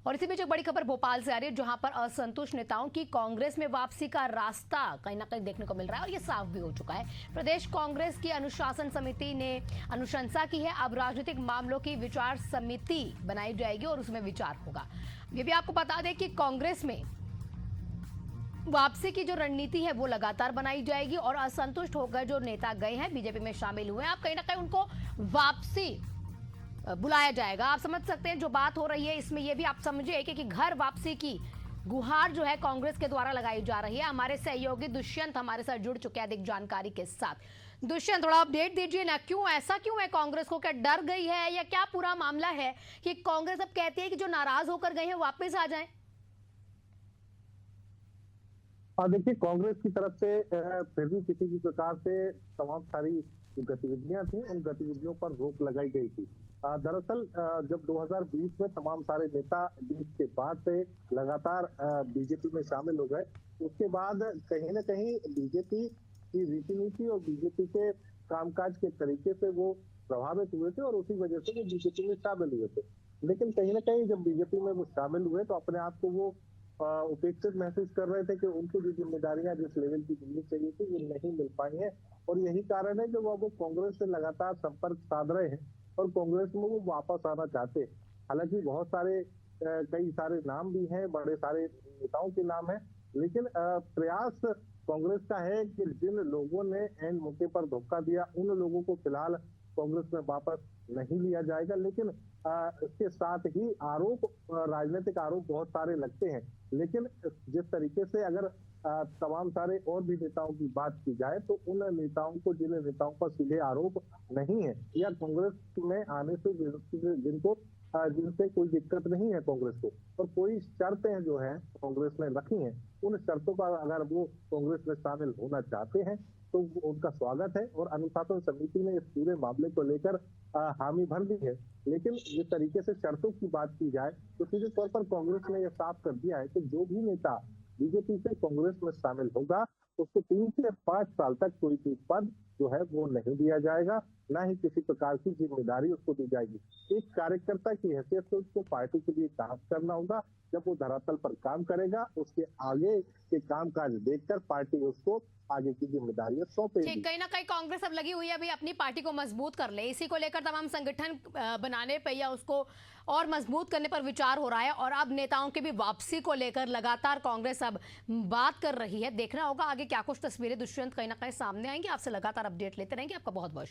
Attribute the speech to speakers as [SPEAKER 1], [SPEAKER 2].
[SPEAKER 1] और इसी बीच एक बड़ी खबर भोपाल से आ रही है, जहां पर असंतुष्ट नेताओं की कांग्रेस में वापसी का रास्ता कहीं ना कहीं देखने को मिल रहा है और ये साफ भी हो चुका है। प्रदेश कांग्रेस की अनुशासन समिति ने अनुशंसा की है। अब राजनीतिक मामलों की विचार समिति बनाई जाएगी और उसमें विचार होगा। ये भी आपको बता दें कि कांग्रेस में वापसी की जो रणनीति है वो लगातार बनाई जाएगी और असंतुष्ट होकर जो नेता गए हैं, बीजेपी में शामिल हुए हैं, आप कहीं ना कहीं उनको वापसी बुलाया जाएगा। आप समझ सकते हैं जो बात हो रही है इसमें, यह भी आप समझिए कि घर वापसी की गुहार जो है कांग्रेस के द्वारा लगाई जा रही है। हमारे सहयोगी दुष्यंत हमारे साथ जुड़ चुके हैं अधिक जानकारी के साथ। दुष्यंत, थोड़ा अपडेट दीजिए ना, क्यों ऐसा क्यों है? कांग्रेस को क्या डर गई है या क्या पूरा मामला है कि कांग्रेस अब कहती है कि जो नाराज होकर गए हैं वापस आ जाएं?
[SPEAKER 2] देखिए, कांग्रेस की तरफ से फिर भी किसी भी प्रकार से तमाम सारी जो गतिविधियां थी उन गतिविधियों पर रोक लगाई गई थी। दरअसल जब 2020 में तमाम सारे नेता जीत के बाद से लगातार बीजेपी में शामिल हो गए, उसके बाद कहीं ना कहीं बीजेपी की रीति नीति और बीजेपी के कामकाज के तरीके से वो प्रभावित हुए थे और उसी वजह से वो बीजेपी में शामिल हुए थे। लेकिन कहीं ना कहीं जब बीजेपी में वो शामिल हुए तो अपने आप को वो उपेक्षित महसूस कर रहे थे कि उनको जो जिम्मेदारियां जिस लेवल की मिलनी चाहिए थी वो नहीं मिल पाई है। और यही कारण है जो वो कांग्रेस से लगातार संपर्क साध रहे हैं और कांग्रेस में वो वापस आना चाहते हैं। हालांकि बहुत सारे कई सारे नाम भी हैं, बड़े सारे नेताओं के नाम हैं, लेकिन प्रयास कांग्रेस का है कि जिन लोगों ने एन मौके पर धोखा दिया उन लोगों को फिलहाल कांग्रेस में वापस नहीं लिया जाएगा। लेकिन इसके साथ ही आरोप, राजनीतिक आरोप बहुत सारे लगते हैं, लेकिन जिस तरीके से अगर तमाम सारे और भी नेताओं की बात की जाए तो उन नेताओं को, जिन नेताओं पर सीधे आरोप नहीं है या कांग्रेस में आने से जिनको जिनसे कोई दिक्कत नहीं है कांग्रेस को, और कोई शर्तें जो है कांग्रेस ने रखी हैं, उन शर्तों का अगर वो कांग्रेस में शामिल होना चाहते हैं तो उनका स्वागत है। और अनुशासन समिति ने इस पूरे मामले को लेकर हामी भर दी है। लेकिन जिस तरीके से शर्तों की बात की जाए तो सीधे तौर पर कांग्रेस ने यह साफ कर दिया है कि जो भी नेता बीजेपी से कांग्रेस में शामिल होगा उसको 3 से 5 साल तक कोई भी पद जो है वो नहीं दिया जाएगा, ना ही किसी प्रकार की जिम्मेदारी उसको दी जाएगी। एक कार्यकर्ता की हैसियत से उसको पार्टी के लिए काम करना होगा। जब वो धरातल पर काम करेगा, उसके आगे के कामकाज देखकर पार्टी उसको आगे की जिम्मेदारियां सौंपेगी।
[SPEAKER 1] कहीं ना कहीं कांग्रेस अब लगी हुई है अभी अपनी पार्टी को मजबूत कर ले, इसी को लेकर तमाम संगठन बनाने पे या उसको और मजबूत करने पर विचार हो रहा है। और अब नेताओं की भी वापसी को लेकर लगातार कांग्रेस अब बात कर रही है। देखना होगा आगे क्या कुछ तस्वीरें दुष्यंत कहीं ना कहीं सामने आएंगी। आपसे लगातार अपडेट लेते रहेंगे। आपका बहुत बहुत